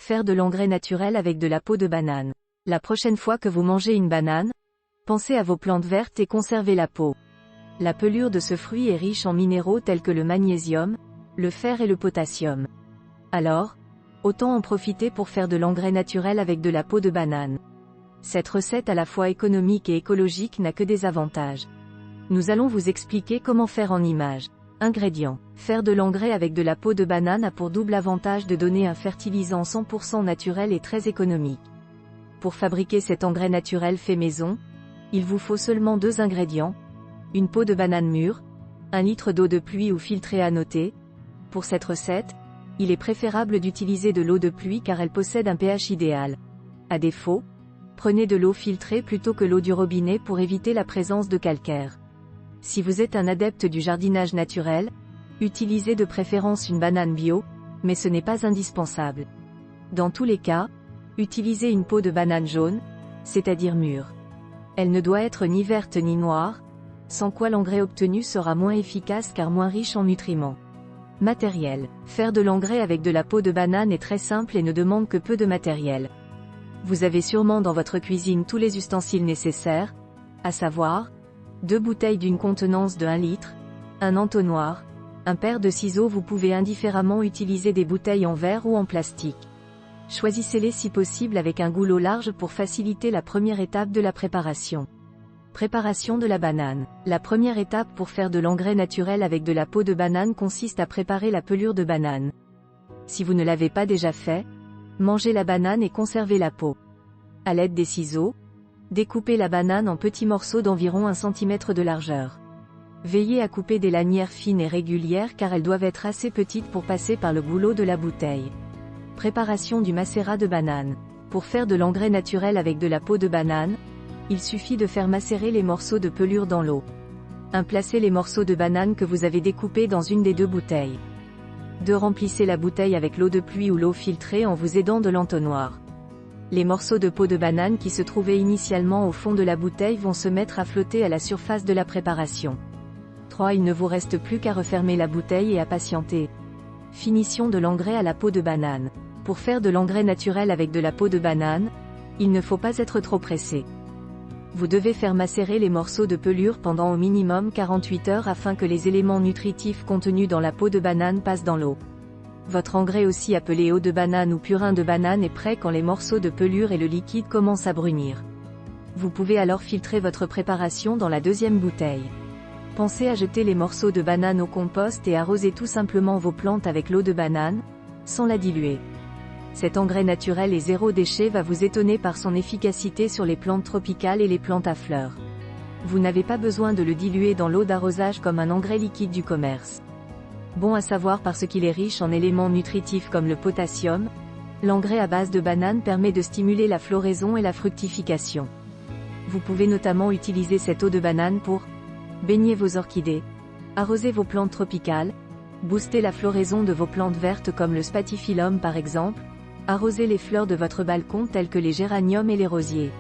Faire de l'engrais naturel avec de la peau de banane. La prochaine fois que vous mangez une banane, pensez à vos plantes vertes et conservez la peau. La pelure de ce fruit est riche en minéraux tels que le magnésium, le fer et le potassium. Alors, autant en profiter pour faire de l'engrais naturel avec de la peau de banane. Cette recette à la fois économique et écologique n'a que des avantages. Nous allons vous expliquer comment faire en images. Ingrédients. Faire de l'engrais avec de la peau de banane a pour double avantage de donner un fertilisant 100% naturel et très économique. Pour fabriquer cet engrais naturel fait maison, il vous faut seulement 2 ingrédients. Une peau de banane mûre, 1 litre d'eau de pluie ou filtrée à noter. Pour cette recette, il est préférable d'utiliser de l'eau de pluie car elle possède un pH idéal. À défaut, prenez de l'eau filtrée plutôt que l'eau du robinet pour éviter la présence de calcaire. Si vous êtes un adepte du jardinage naturel, utilisez de préférence une banane bio, mais ce n'est pas indispensable. Dans tous les cas, utilisez une peau de banane jaune, c'est-à-dire mûre. Elle ne doit être ni verte ni noire, sans quoi l'engrais obtenu sera moins efficace car moins riche en nutriments. Matériel. Faire de l'engrais avec de la peau de banane est très simple et ne demande que peu de matériel. Vous avez sûrement dans votre cuisine tous les ustensiles nécessaires, à savoir 2 bouteilles d'une contenance de 1 litre, un entonnoir, un paire de ciseaux. Vous pouvez indifféremment utiliser des bouteilles en verre ou en plastique. Choisissez-les si possible avec un goulot large pour faciliter la première étape de la préparation. Préparation de la banane. La première étape pour faire de l'engrais naturel avec de la peau de banane consiste à préparer la pelure de banane. Si vous ne l'avez pas déjà fait, mangez la banane et conservez la peau. À l'aide des ciseaux, découpez la banane en petits morceaux d'environ 1 cm de largeur. Veillez à couper des lanières fines et régulières car elles doivent être assez petites pour passer par le goulot de la bouteille. Préparation du macérat de banane. Pour faire de l'engrais naturel avec de la peau de banane, il suffit de faire macérer les morceaux de pelure dans l'eau. 1. Placez les morceaux de banane que vous avez découpés dans une des 2 bouteilles. 2. Remplissez la bouteille avec l'eau de pluie ou l'eau filtrée en vous aidant de l'entonnoir. Les morceaux de peau de banane qui se trouvaient initialement au fond de la bouteille vont se mettre à flotter à la surface de la préparation. 3. Il ne vous reste plus qu'à refermer la bouteille et à patienter. Finition de l'engrais à la peau de banane. Pour faire de l'engrais naturel avec de la peau de banane, il ne faut pas être trop pressé. Vous devez faire macérer les morceaux de pelure pendant au minimum 48 heures afin que les éléments nutritifs contenus dans la peau de banane passent dans l'eau. Votre engrais, aussi appelé eau de banane ou purin de banane, est prêt quand les morceaux de pelure et le liquide commencent à brunir. Vous pouvez alors filtrer votre préparation dans la 2e bouteille. Pensez à jeter les morceaux de banane au compost et arroser tout simplement vos plantes avec l'eau de banane, sans la diluer. Cet engrais naturel et 0 déchet va vous étonner par son efficacité sur les plantes tropicales et les plantes à fleurs. Vous n'avez pas besoin de le diluer dans l'eau d'arrosage comme un engrais liquide du commerce. Bon à savoir parce qu'il est riche en éléments nutritifs comme le potassium, l'engrais à base de banane permet de stimuler la floraison et la fructification. Vous pouvez notamment utiliser cette eau de banane pour baigner vos orchidées, arroser vos plantes tropicales, booster la floraison de vos plantes vertes comme le spathiphyllum par exemple, arroser les fleurs de votre balcon telles que les géraniums et les rosiers.